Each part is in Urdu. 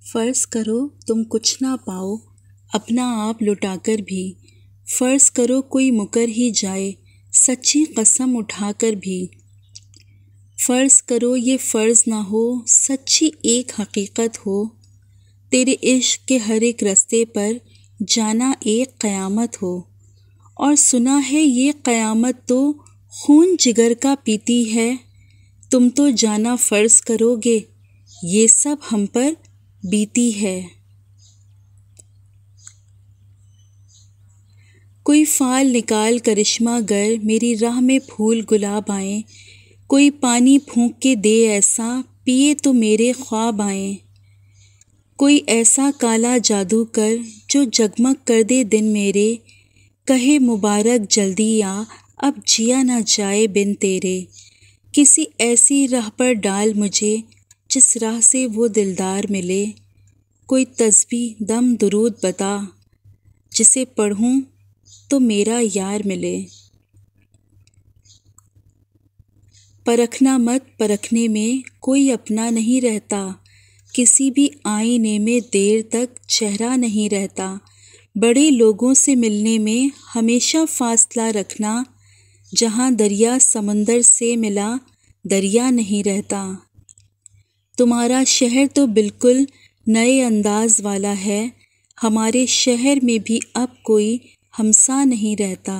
فرض کرو تم کچھ نہ پاؤ اپنا آپ لٹا کر بھی، فرض کرو کوئی مکر ہی جائے سچی قسم اٹھا کر بھی، فرض کرو یہ فرض نہ ہو سچی ایک حقیقت ہو، تیرے عشق کے ہر ایک رستے پر جانا ایک قیامت ہو، اور سنا ہے یہ قیامت تو خون جگر کا پیتی ہے، تم تو جانا فرض کرو گے یہ سب ہم پر بیتی ہے۔ کوئی فال نکال کرشمہ گر میری راہ میں پھول گلاب آئیں، کوئی پانی پھونک کے دے ایسا پیے تو میرے خواب آئیں، کوئی ایسا کالا جادو کر جو جگمگ کر دے دن میرے، کہے مبارک جلدی آ اب جیا نہ جائے بن تیرے، کسی ایسی راہ پر ڈال مجھے جس راہ سے وہ دلدار ملے، کوئی تسبیح دم درود بتا جسے پڑھوں تو میرا یار ملے۔ پرکھنا مت پرکھنے میں کوئی اپنا نہیں رہتا، کسی بھی آئینے میں دیر تک چہرہ نہیں رہتا، بڑے لوگوں سے ملنے میں ہمیشہ فاصلہ رکھنا، جہاں دریا سمندر سے ملا دریا نہیں رہتا۔ تمہارا شہر تو بالکل نئے انداز والا ہے، ہمارے شہر میں بھی اب کوئی ہمسا نہیں رہتا،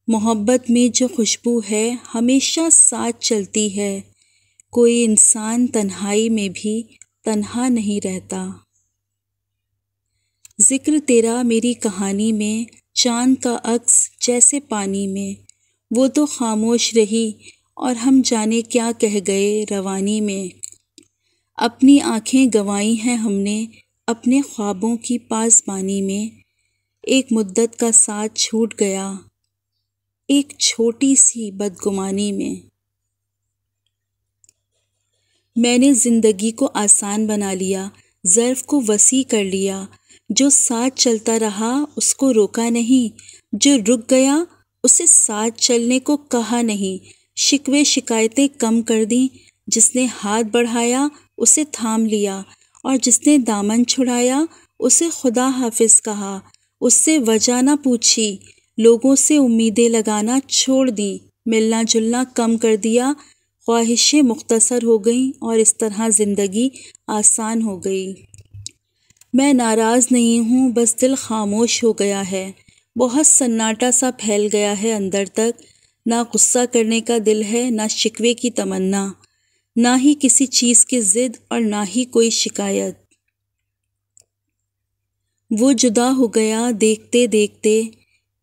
محبت میں جو خوشبو ہے ہمیشہ ساتھ چلتی ہے، کوئی انسان تنہائی میں بھی تنہا نہیں رہتا۔ ذکر تیرا میری کہانی میں چاند کا عکس جیسے پانی میں، وہ تو خاموش رہی اور ہم جانے کیا کہہ گئے روانی میں، اپنی آنکھیں گنوائی ہیں ہم نے اپنے خوابوں کی پاسبانی میں، ایک مدت کا ساتھ چھوٹ گیا ایک چھوٹی سی بدگمانی میں۔ میں نے زندگی کو آسان بنا لیا، ظرف کو وسیع کر لیا، جو ساتھ چلتا رہا اس کو روکا نہیں، جو رک گیا اسے ساتھ چلنے کو کہا نہیں، شکوے شکایتیں کم کر دیں، جس نے ہاتھ بڑھایا اسے تھام لیا، اور جس نے دامن چھڑایا اسے خدا حافظ کہا، اس سے وجہ نہ پوچھی، لوگوں سے امیدیں لگانا چھوڑ دیں، ملنا جلنا کم کر دیا، خواہشیں مختصر ہو گئیں اور اس طرح زندگی آسان ہو گئی۔ میں ناراض نہیں ہوں بس دل خاموش ہو گیا ہے، بہت سناٹا سا پھیل گیا ہے اندر تک، نہ غصہ کرنے کا دل ہے نہ شکوے کی تمنا، نہ ہی کسی چیز کی ضد اور نہ ہی کوئی شکایت۔ وہ جدا ہو گیا دیکھتے دیکھتے،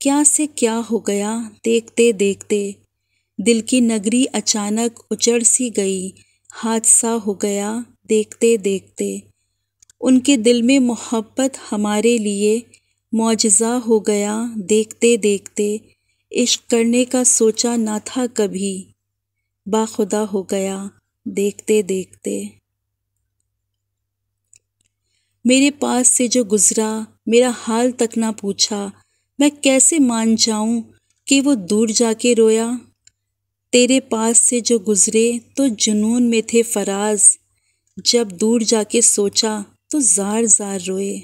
کیا سے کیا ہو گیا دیکھتے دیکھتے، دل کی نگری اچانک اجڑ سی گئی، حادثہ ہو گیا دیکھتے دیکھتے، ان کے دل میں محبت ہمارے لیے معجزہ ہو گیا دیکھتے دیکھتے، عشق کرنے کا سوچا نہ تھا کبھی، باخدا ہو گیا دیکھتے دیکھتے۔ میرے پاس سے جو گزرا میرا حال تک نہ پوچھا، میں کیسے مان جاؤں کہ وہ دور جا کے رویا، تیرے پاس سے جو گزرے تو جنون میں تھے فراز، جب دور جا کے سوچا تو زار زار روئے۔